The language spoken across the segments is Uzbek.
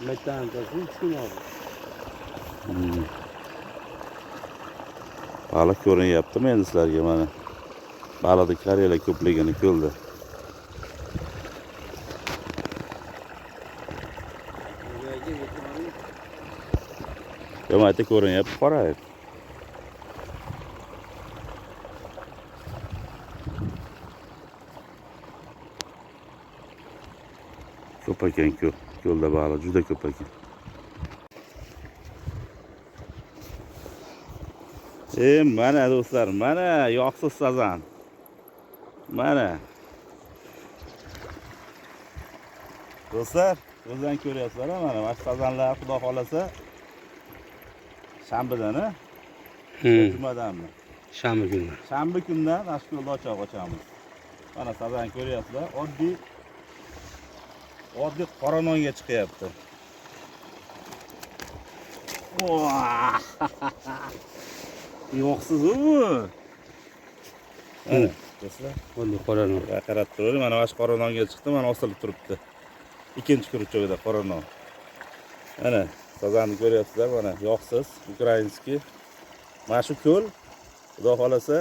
Metantasini 3 kun oldu. Baliq ko'rinyaptimi endi sizlarga mana. Baliqni qariyalar ko'pligini ko'lda. Yo'mayta ko'rinyapti qorayib. Ko'p ekan ko'lda baliq juda ko'p ekan. Mana do'stlar, mana yoqsiz sazan. Mana. Do'stlar, ko'zdan ko'ryapsizlar, mana sazanlar xudo xolasa shanbadan, jumadanmi? Shanba kuni. Shanba kundan ashko'lda ochamiz. Mana sazan ko'ryapsizlar, oddiy qora nonga chiqyapti. Yo'qsiz u. Mana do'stlar, Endi qora non. qarab turavering, mana shu qora nonga chiqdi, mana osilib turibdi. Ikkinchi kurchogida qora non. Mana sazanni ko'ryapsizlar, mana yo'qsiz, ukrainskiy. Mana shu ko'l xudo xolasa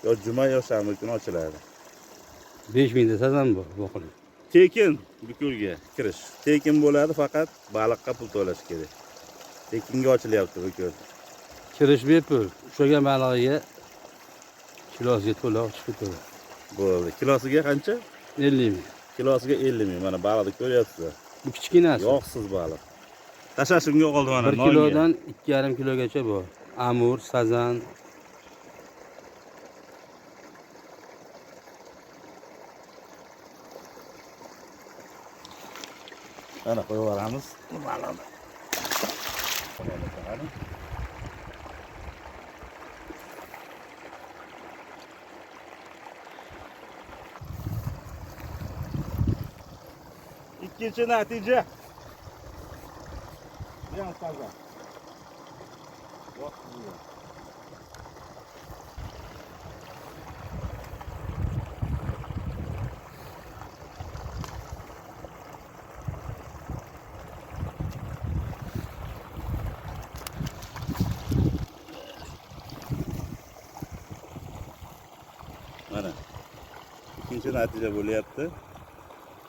yo juma yo shanba kuni ochiladi. 5000 ta sazan bor boqilib. Tekin bu ko'lga kirish. Tekin bo'ladi, faqat baliqqa pul to'lash kerak. Tekinga ochilyapti bu ko'l. Kirish bepul. Ushlagan balig'iga kilosiga to'lov chiqib turadi. Bo'ldi. Kilosiga qancha? 50 ming. Kilosiga 50 ming. Mana baliqni ko'ryapsizlar. Bu kichkinasi. Yo'qsiz baliq. Tashashimga qoldi mana 1 kilodan 2,5 kilogacha bor. Amur, sazan. Mana qo'yib yuboramiz. Baliqni. İkinci natija. Yan sazan. Yo'qsiz. Mana ikkinchi natija bo'lyapti.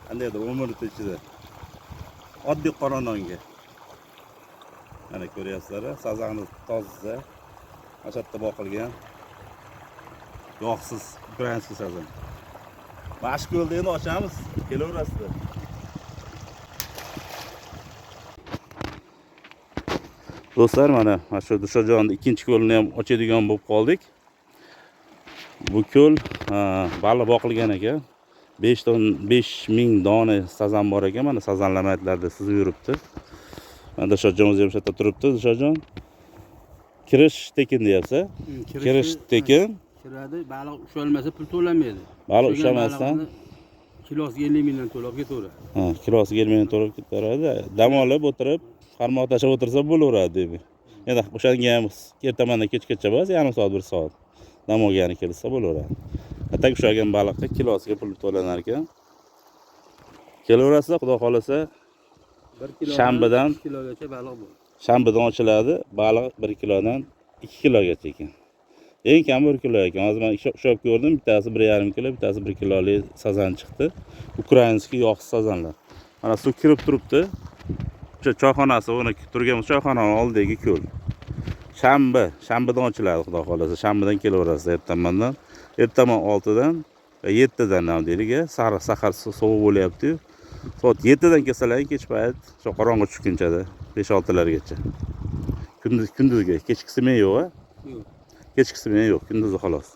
Qandaydir 10 minut ichida oddiy qora nonga. Mana ko'ryapsizlar, sazanni toza, ashatda boqilgan. Yo'qsiz ukrainskiy sazan. Mashko'lda endi ochamiz, kelaverasizlar. Do'stlar, mana shu Dushajonning ikkinchi ko'lini ham ochadigan bo'lib qoldik. Bu ko'l baliq boqilgan ekan. 5000 dona sazan bor ekan. Mana sazanlar maytlarda suzib yuribdi. Mana Dushajonimiz ham shu yerda turibdi, Dushajon. Kirish tekin deyapsiz. Kirish tekin. Kiradi, baliq ushalmasa pul to'lamaydi. Baliq ushalmasdan kilosiga 50 mingdan to'lab ketaveradi. Kilosiga 50 mingdan to'lab ketaveradi. Dam olib o'tirib, qarmoq tashlab o'tirsa bo'laveradi deydi. Endi o'shanga ham ertamandan kechgacha bas, yarim soat 1 soat. Dam olgani kelsa bo'laveradi. Atak ushlagan baliqqa kilosiga pul to'lanar ekan. Kelaverasizlar, xudo xolasa 1 kilodan shanbadan 2 kilogacha baliq bor. Shanbadan ochiladi. Baliq 1 kilodan 2 kilogacha ekan. Eng kam 1 kilo ekan. Hozir men ushlab ko'rdim, bittasi 1,5 kilo, bittasi 1 kilolik sazan chiqdi. Ukrainskiy yo'qsiz sazanlar. Mana suv kirib turibdi. O'sha choyxonasi, o'ni turgan choyxonaning oldidagi ko'l. Shanbadan ochiladi, xudo xolasa. Shanbadan kelaverasiz ertamandan. Ertaman 6dan va 7dan ham deylik, sahar sovuq bo'lyapti. Soat 7dan kelsalar, kech payt, shu qorong'i tushgunchada 5-6largacha. Kunduzga, kechkisi men yo'q, Yo'q. Kechkisi men yo'q, kunduzi xolos.